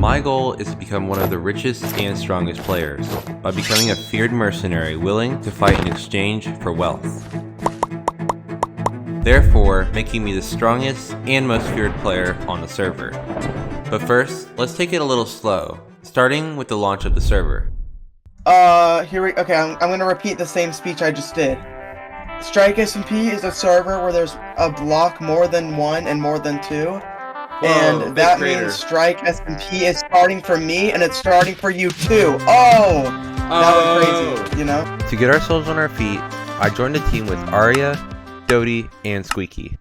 My goal is to become one of the richest and strongest players by becoming a feared mercenary willing to fight in exchange for wealth. Therefore, making me the strongest and most feared player on the server. But first, let's take it a little slow, starting with the launch of the server. Okay, I'm gonna repeat the same speech I just did. Strike SMP is a server where there's a block more than 1 and more than 2. And that means Strike SMP is starting for me, and it's starting for you too. Oh! That was crazy, you know? To get ourselves on our feet, I joined a team with Arya, Dodie, and Squeaky.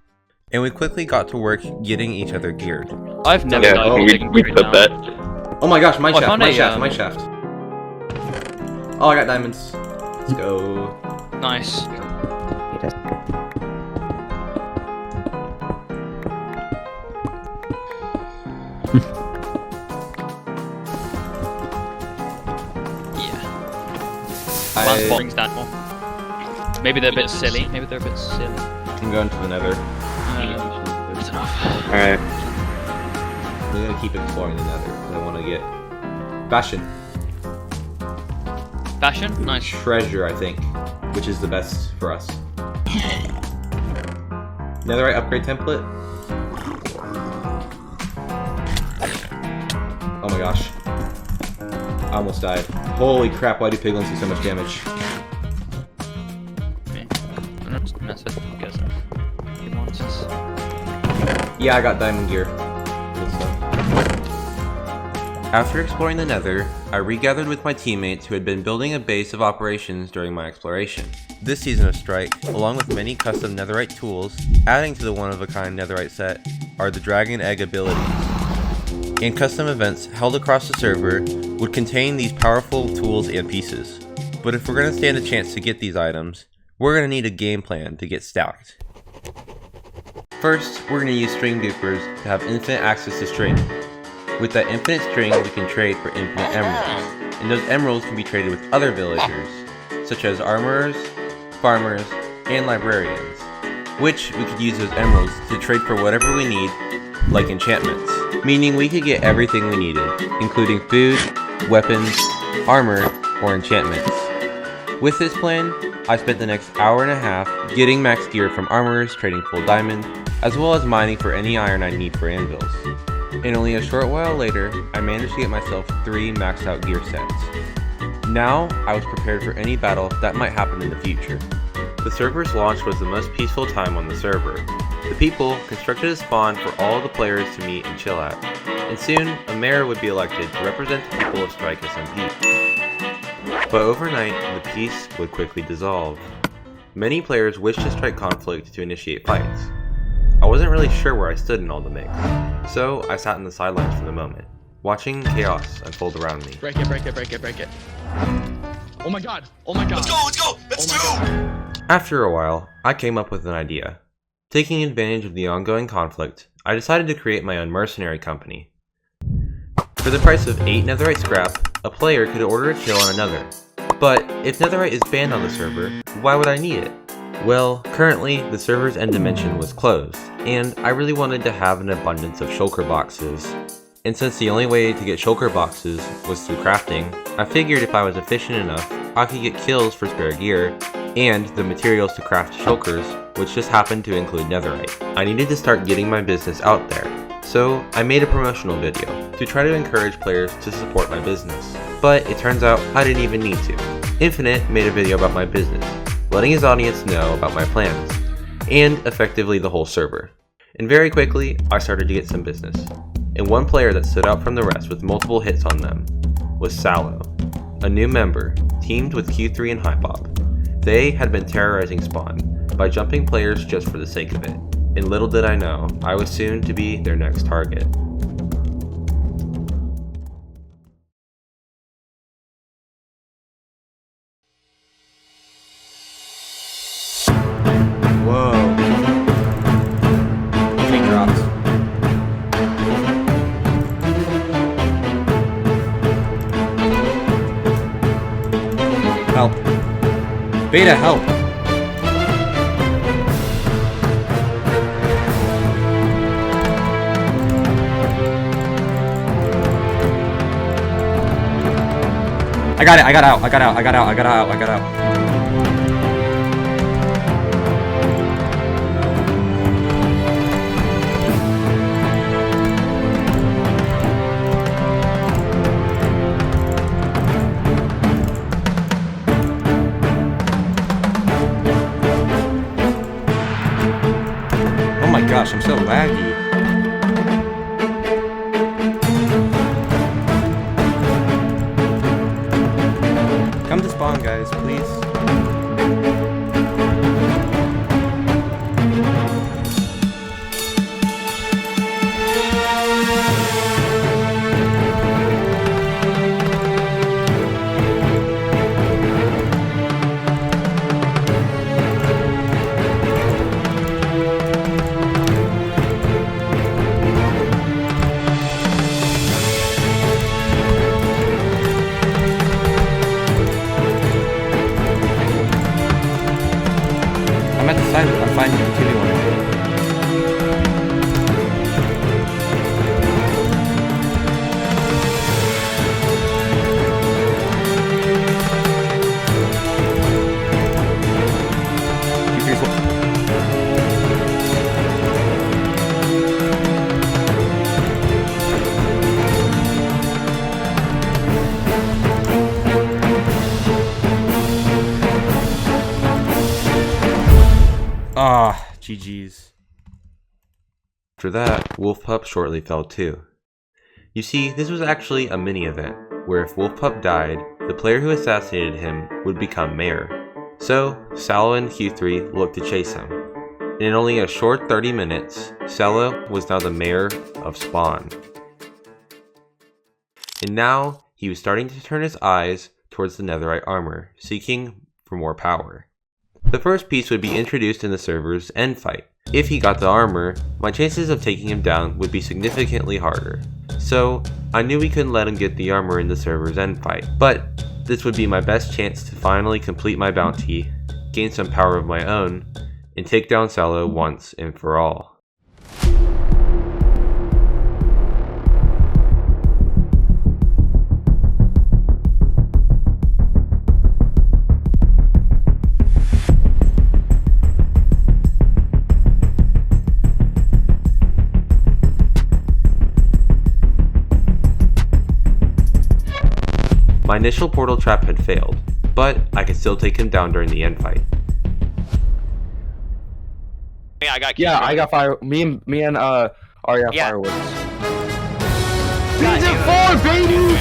And we quickly got to work getting each other geared. I've never died we put that. Oh my gosh, my shaft. Oh, I got diamonds. Let's go. Nice. Last bombing's that one. Maybe they're a bit silly. I'm going to the nether. That's enough. Alright. I'm gonna keep exploring the nether because I want to get fashion. Fashion? Nice. Treasure, I think, which is the best for us. Netherite upgrade template. Oh my gosh. I almost died. Holy crap, why do piglins do so much damage? Yeah, I got diamond gear. Good stuff. After exploring the nether, I regathered with my teammates who had been building a base of operations during my exploration. This season of Strike, along with many custom netherite tools, adding to the one-of-a-kind netherite set, are the dragon egg abilities. And custom events held across the server would contain these powerful tools and pieces. But if we're going to stand a chance to get these items, we're going to need a game plan to get stacked. First, we're going to use string dupers to have infinite access to string. With that infinite string, we can trade for infinite emeralds. And those emeralds can be traded with other villagers, such as armorers, farmers, and librarians, which we could use those emeralds to trade for whatever we need, like enchantments. Meaning we could get everything we needed, including food, weapons, armor, or enchantments. With this plan, I spent the next hour and a half getting max gear from armorers trading full diamond, as well as mining for any iron I need for anvils. And only a short while later, I managed to get myself 3 maxed out gear sets. Now, I was prepared for any battle that might happen in the future. The server's launch was the most peaceful time on the server. The people constructed a spawn for all the players to meet and chill at, and soon a mayor would be elected to represent the people of Strike SMP. But overnight, the peace would quickly dissolve. Many players wished to strike conflict to initiate fights. I wasn't really sure where I stood in all the mix, so I sat in the sidelines for the moment, watching chaos unfold around me. Break it. Oh my god! Let's go! Let's go! After a while, I came up with an idea. Taking advantage of the ongoing conflict, I decided to create my own mercenary company. For the price of 8 netherite scrap, a player could order a kill on another. But if netherite is banned on the server, why would I need it? Well, currently, the server's end dimension was closed, and I really wanted to have an abundance of shulker boxes. And since the only way to get shulker boxes was through crafting, I figured if I was efficient enough, I could get kills for spare gear, and the materials to craft shulkers, which just happened to include netherite. I needed to start getting my business out there, so I made a promotional video to try to encourage players to support my business. But it turns out I didn't even need to. Infinite made a video about my business, letting his audience know about my plans, and effectively the whole server. And very quickly, I started to get some business. And one player that stood out from the rest with multiple hits on them was Sallow, a new member, teamed with Q3 and Hypop. They had been terrorizing Spawn by jumping players just for the sake of it, and little did I know, I was soon to be their next target. Whoa. Thing dropped. Help. Beta, help! I got it. I got out. I got out. I got out. I got out. I got out. Oh my gosh, I'm so laggy. Come to spawn, guys, please. I'm at the side of it. I'm finding you killing one. Ah, GG's. After that, Wolf Pup shortly fell too. You see, this was actually a mini event, where if Wolf Pup died, the player who assassinated him would become mayor. So, Sallow and Q3 looked to chase him. And in only a short 30 minutes, Sallow was now the mayor of Spawn. And now, he was starting to turn his eyes towards the netherite armor, seeking for more power. The first piece would be introduced in the server's end fight. If he got the armor, my chances of taking him down would be significantly harder. So, I knew we couldn't let him get the armor in the server's end fight, but this would be my best chance to finally complete my bounty, gain some power of my own, and take down Sallow once and for all. My initial portal trap had failed, but I could still take him down during the end fight. Yeah, I got fire. Me and Arya Yeah. fireworks. Season 4, baby!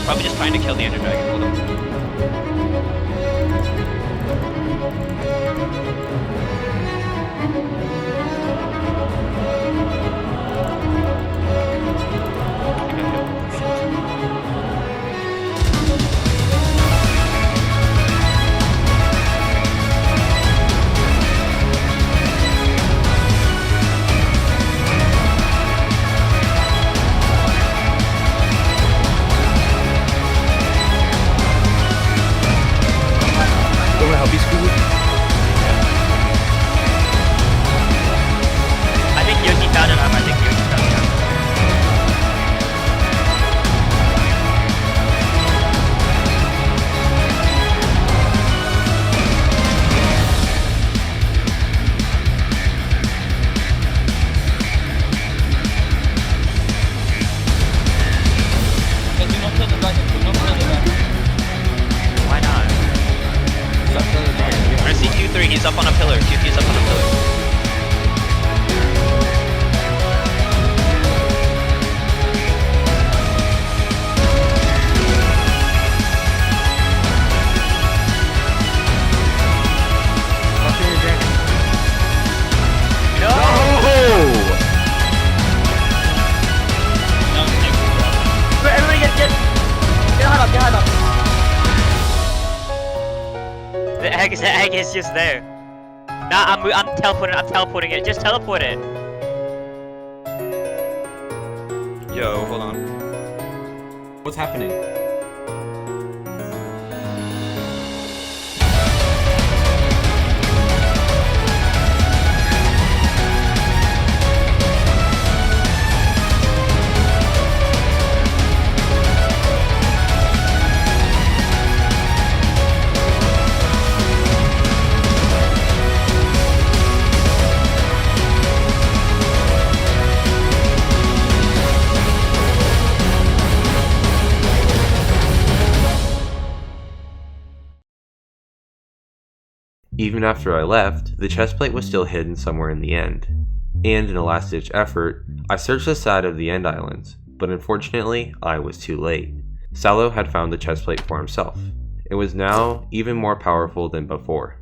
Probably just trying to kill the Ender Dragon. Hold on. He's up on a pillar. He's up on a pillar. Everybody get hard up, get hard up. heck is that egg? It's just there. Nah, I'm teleporting it. Just teleport it. Yo, hold on. What's happening? Even after I left, the chestplate was still hidden somewhere in the end. And in a last-ditch effort, I searched the side of the end islands, but unfortunately, I was too late. Sallow had found the chestplate for himself. It was now even more powerful than before.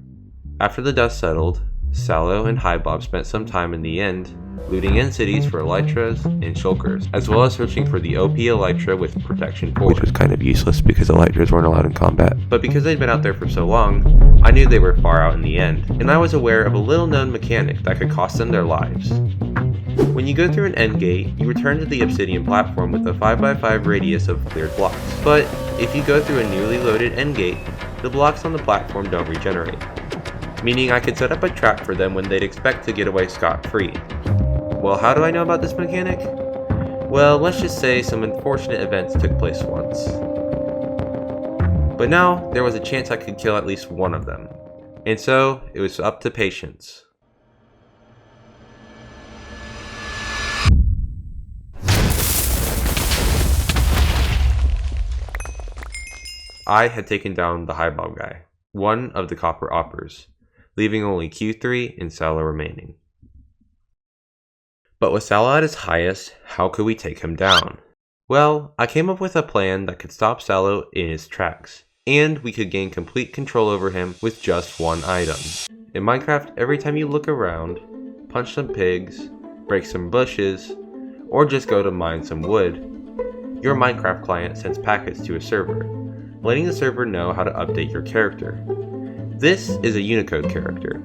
After the dust settled, Sallow and Highbob spent some time in the end looting end cities for elytras and shulkers, as well as searching for the OP elytra with protection 4. Which was kind of useless because elytras weren't allowed in combat. But because they'd been out there for so long, I knew they were far out in the end, and I was aware of a little known mechanic that could cost them their lives. When you go through an end gate, you return to the obsidian platform with a 5x5 radius of cleared blocks. But if you go through a newly loaded end gate, the blocks on the platform don't regenerate, meaning I could set up a trap for them when they'd expect to get away scot-free. Well, how do I know about this mechanic? Well, let's just say some unfortunate events took place once. But now, there was a chance I could kill at least one of them. And so, it was up to patience. I had taken down the Highbob guy, one of the copper oppers, leaving only Q3 and Sallow remaining. But with Sallow at his highest, how could we take him down? Well, I came up with a plan that could stop Sallow in his tracks, and we could gain complete control over him with just one item. In Minecraft, every time you look around, punch some pigs, break some bushes, or just go to mine some wood, your Minecraft client sends packets to a server, letting the server know how to update your character. This is a Unicode character,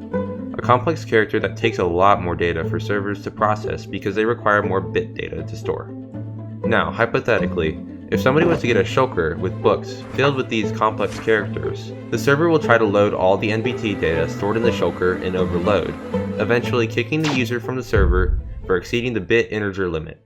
a complex character that takes a lot more data for servers to process because they require more bit data to store. Now, hypothetically, if somebody was to get a shulker with books filled with these complex characters, the server will try to load all the NBT data stored in the shulker and overload, eventually kicking the user from the server for exceeding the bit integer limit.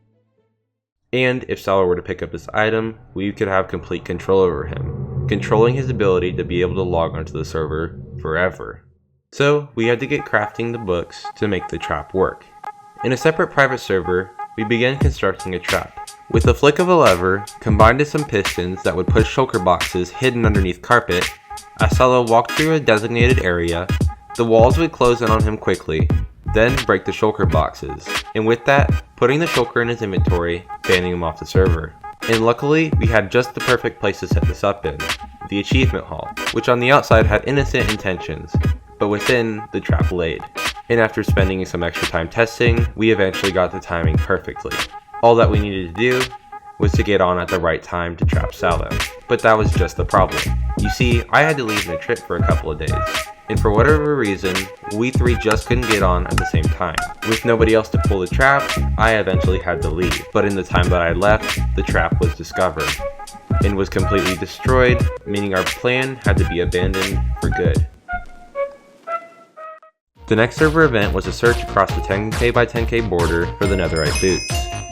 And if Sallow were to pick up this item, we could have complete control over him, controlling his ability to be able to log onto the server forever. So we had to get crafting the books to make the trap work. In a separate private server, we began constructing a trap. With a flick of a lever, combined with some pistons that would push shulker boxes hidden underneath carpet, as Sallow walked through a designated area, the walls would close in on him quickly, then break the shulker boxes, and with that, putting the shulker in his inventory, banning him off the server. And luckily, we had just the perfect place to set this up in, the achievement hall, which on the outside had innocent intentions, but within, the trap laid. And after spending some extra time testing, we eventually got the timing perfectly. All that we needed to do was to get on at the right time to trap Sallow. But that was just the problem. You see, I had to leave in a trip for a couple of days, and for whatever reason, we three just couldn't get on at the same time. With nobody else to pull the trap, I eventually had to leave, but in the time that I left, the trap was discovered, and was completely destroyed, meaning our plan had to be abandoned for good. The next server event was a search across the 10k by 10k border for the netherite boots.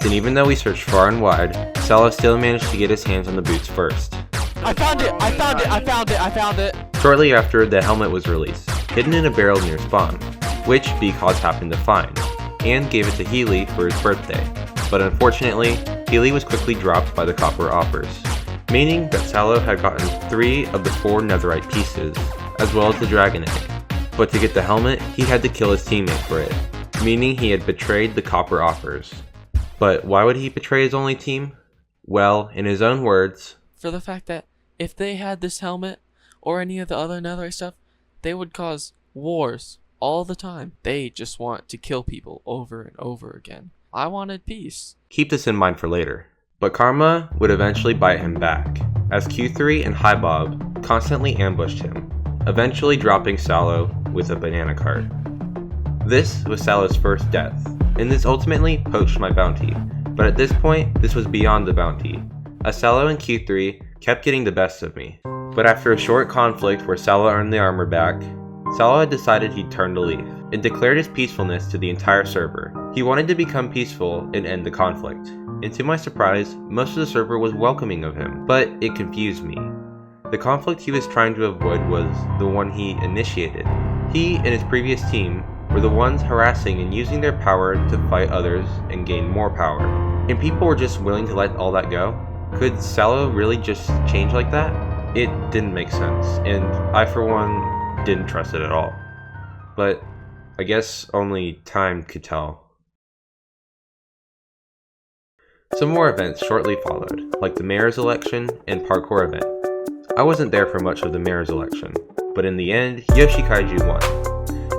And even though we searched far and wide, Sallow still managed to get his hands on the boots first. I found it! Shortly after, the helmet was released, hidden in a barrel near spawn, which Beacause happened to find, and gave it to Healy for his birthday. But unfortunately, Healy was quickly dropped by the copper oppers, meaning that Sallow had gotten 3 of the 4 netherite pieces, as well as the dragon egg. But to get the helmet, he had to kill his teammate for it, meaning he had betrayed the copper oppers. But why would he betray his only team? Well, in his own words, for the fact that if they had this helmet or any of the other netherite stuff, they would cause wars all the time. They just want to kill people over and over again. I wanted peace. Keep this in mind for later. But karma would eventually bite him back, as Q3 and Highbob constantly ambushed him, eventually dropping Sallow with a banana cart. This was Sallow's first death, and this ultimately poached my bounty, but at this point, this was beyond the bounty, as Sallow and Q3 kept getting the best of me. But after a short conflict where Sallow earned the armor back, Sallow had decided he'd turn to leave, and declared his peacefulness to the entire server. He wanted to become peaceful and end the conflict, and to my surprise, most of the server was welcoming of him, but it confused me. The conflict he was trying to avoid was the one he initiated. He and his previous team were the ones harassing and using their power to fight others and gain more power, and people were just willing to let all that go. Could Sallow really just change like that? It didn't make sense, and I for one didn't trust it at all. But I guess only time could tell. Some more events shortly followed, like the mayor's election and parkour event. I wasn't there for much of the mayor's election, but in the end, Yoshi Kaiju won.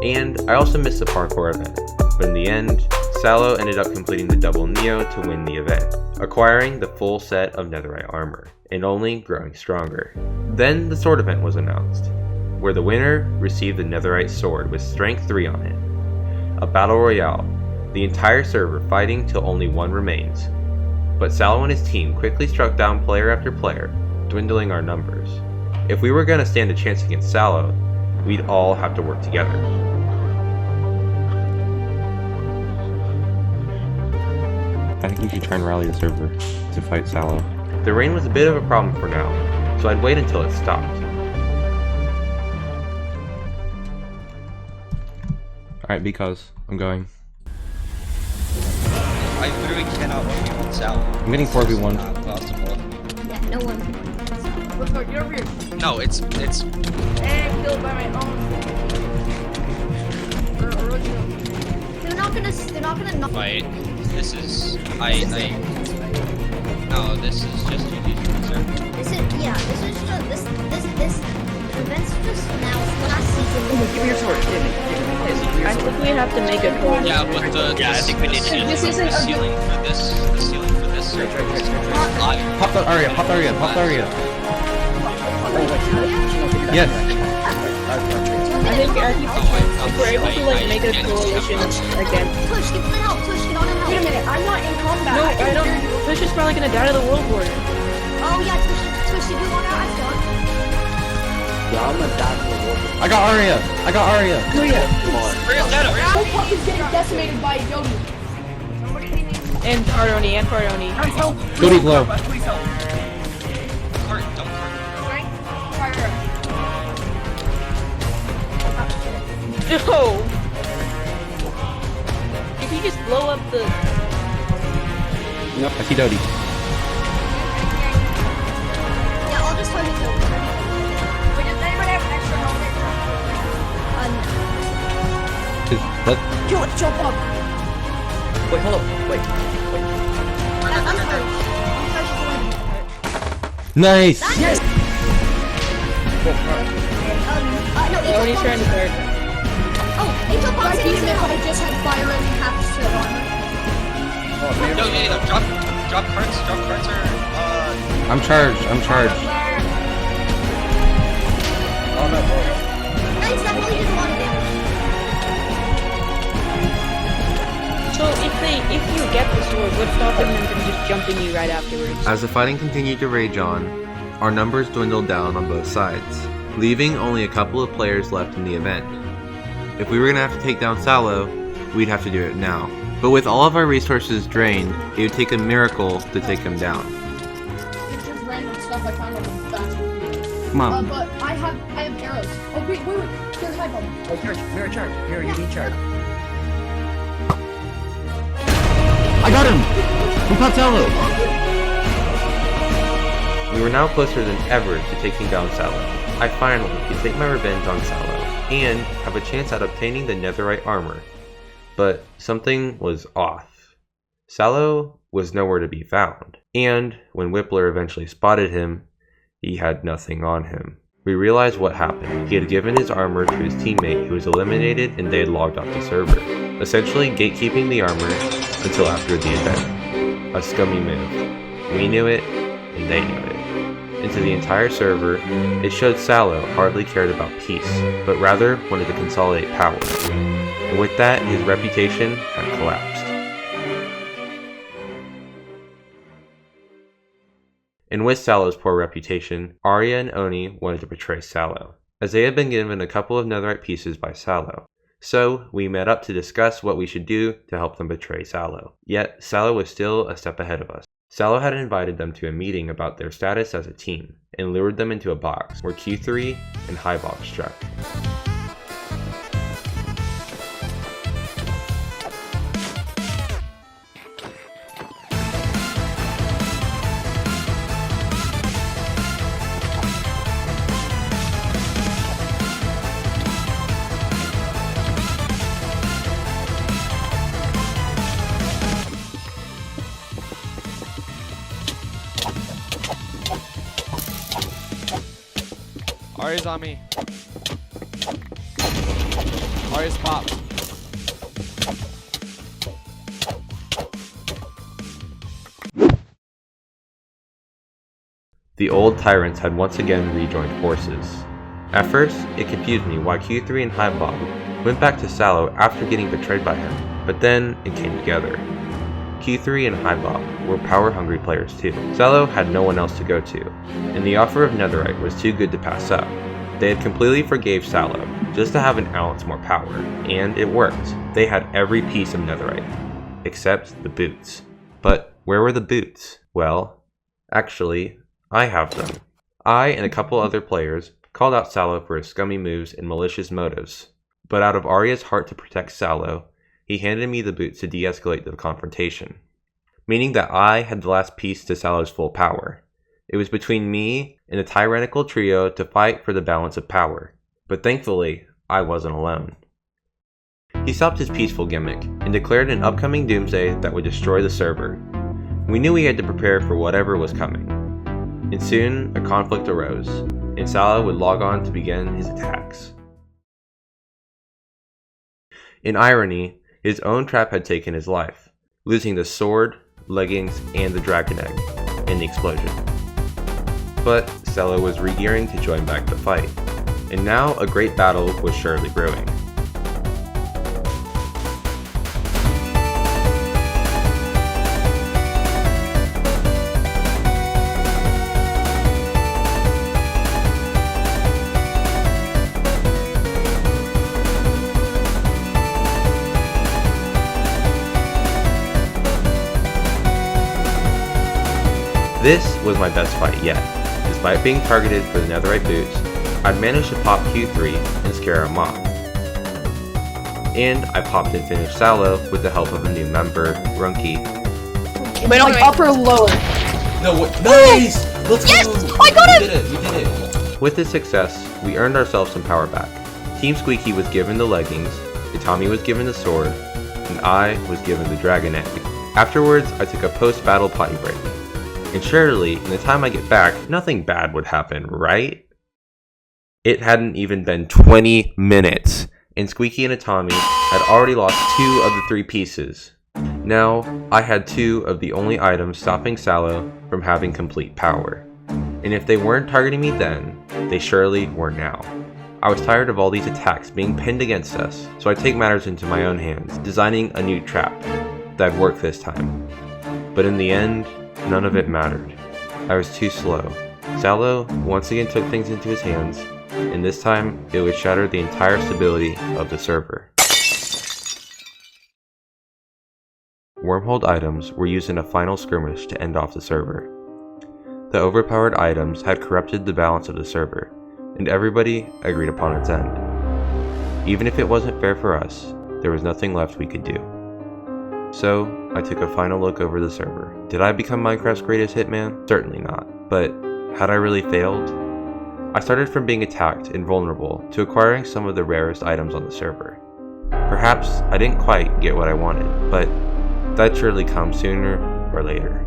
And I also missed the parkour event, but in the end, Sallow ended up completing the double Neo to win the event, acquiring the full set of netherite armor, and only growing stronger. Then the sword event was announced, where the winner received the netherite sword with strength 3 on it. A battle royale, the entire server fighting till only one remains. But Sallow and his team quickly struck down player after player, dwindling our numbers. If we were going to stand a chance against Sallow, we'd all have to work together. I think we should try and rally the server to fight Sallow. The rain was a bit of a problem for now, so I'd wait until it stopped. Alright, because I'm going. I literally cannot win with Sallow. I'm getting 4v1. Not possible. Yeah, no one. Let's go, get over here. No, it's. Hey, I'm killed by my own. They're not gonna knock. Fight. This is. No, this is just GG's concern. This is just this event's just now last season. Give me your sword. I think we have to make a coalition. Yeah, but I think we need to the ceiling for this. The ceiling for this server is higher. Pop the area, pop the area, pop the area. Yes. I think if we're able to like make a coalition again. Push, get the help. Push, get on and help. Wait a minute, I'm not in combat. No, I don't. Push is probably gonna die to the world war. Oh yeah, Tush, did you want to ask God? Yeah, I'm gonna die for the war. I got Arya. I got Arya. Ariel's dead. Whole puck is getting decimated by Yodi. And Cardoni, Cody's low. Please help. Don't No! Did he just blow up the... Nope, I see Dodie. Yeah, I'll just hold it though. Wait, does anybody have an extra helmet? Kill it, jump up! Wait, hold up. Wait. Nice! Yes! Oh, he's trying to start. Oh, Angel Box I just had fire and half shield on. No, drop carts. Drop carts are. I'm charged. Oh no, bro. Thanks, that really didn't want to damage. So if you get the sword, what's stopping them from just jumping you right afterwards? As the fighting continued to rage on, our numbers dwindled down on both sides, leaving only a couple of players left in the event. If we were gonna have to take down Sallow, we'd have to do it now. But with all of our resources drained, it would take a miracle to take him down. It's just random stuff I found on the back. Come on. But I have arrows. Oh wait. Here's my bomb. Oh, you're charged. Here, you need charge. I got him! We caught Sallow! We were now closer than ever to taking down Sallow. I finally could take my revenge on Sallow, and have a chance at obtaining the netherite armor. But something was off. Sallow was nowhere to be found, and when Whippler eventually spotted him, he had nothing on him. We realized what happened. He had given his armor to his teammate who was eliminated and they had logged off the server, essentially gatekeeping the armor until after the event. A scummy move. We knew it, and they knew it. and to the entire server, it showed Sallow hardly cared about peace, but rather wanted to consolidate power. And with that, his reputation had collapsed. And with Sallow's poor reputation, Arya and Oni wanted to betray Sallow, as they had been given a couple of netherite pieces by Sallow. So, we met up to discuss what we should do to help them betray Sallow. Yet, Sallow was still a step ahead of us. Sallow had invited them to a meeting about their status as a team, and lured them into a box where Q3 and Highbob struck. Arya's on me. Arya's popped. The old tyrants had once again rejoined forces. At first, it confused me why Q3 and Highbob went back to Sallow after getting betrayed by him, but then it came together. Q3 and Highbob were power-hungry players too. Sallow had no one else to go to, and the offer of netherite was too good to pass up. They had completely forgave Sallow just to have an ounce more power, and it worked. They had every piece of netherite, except the boots. But where were the boots? Well, actually, I have them. I and a couple other players called out Sallow for his scummy moves and malicious motives, but out of Arya's heart to protect Sallow, he handed me the boots to de-escalate the confrontation, meaning that I had the last piece to Sallow's full power. It was between me and the tyrannical trio to fight for the balance of power, but thankfully, I wasn't alone. He stopped his peaceful gimmick and declared an upcoming Doomsday that would destroy the server. We knew we had to prepare for whatever was coming, and soon a conflict arose, and Sallow would log on to begin his attacks. In irony, his own trap had taken his life, losing the sword, leggings, and the dragon egg in the explosion. But Sallow was re-gearing to join back the fight, and now a great battle was surely brewing. This was my best fight yet. Despite being targeted for the netherite boots, I'd managed to pop Q3 and scare him off. And I popped and finished Sallow with the help of a new member, Runky. Wait, like upper or lower? No, what? Nice! Let's go! Yes! I got it! We did it! With this success, we earned ourselves some power back. Team Squeaky was given the leggings, Tommy was given the sword, and I was given the dragon egg. Afterwards, I took a post-battle potty break. And surely, in the time I get back, nothing bad would happen, right? It hadn't even been 20 minutes, and Squeaky and Tommy had already lost 2 of the 3 pieces. Now, I had 2 of the only items stopping Sallow from having complete power. And if they weren't targeting me then, they surely were now. I was tired of all these attacks being pinned against us, so I take matters into my own hands, designing a new trap that'd work this time. But in the end, none of it mattered. I was too slow. Sallow once again took things into his hands, and this time it would shatter the entire stability of the server. Wormhole items were used in a final skirmish to end off the server. The overpowered items had corrupted the balance of the server, and everybody agreed upon its end. Even if it wasn't fair for us, there was nothing left we could do. So, I took a final look over the server. Did I become Minecraft's greatest hitman? Certainly not. But, had I really failed? I started from being attacked and vulnerable to acquiring some of the rarest items on the server. Perhaps I didn't quite get what I wanted, but that'd surely come sooner or later.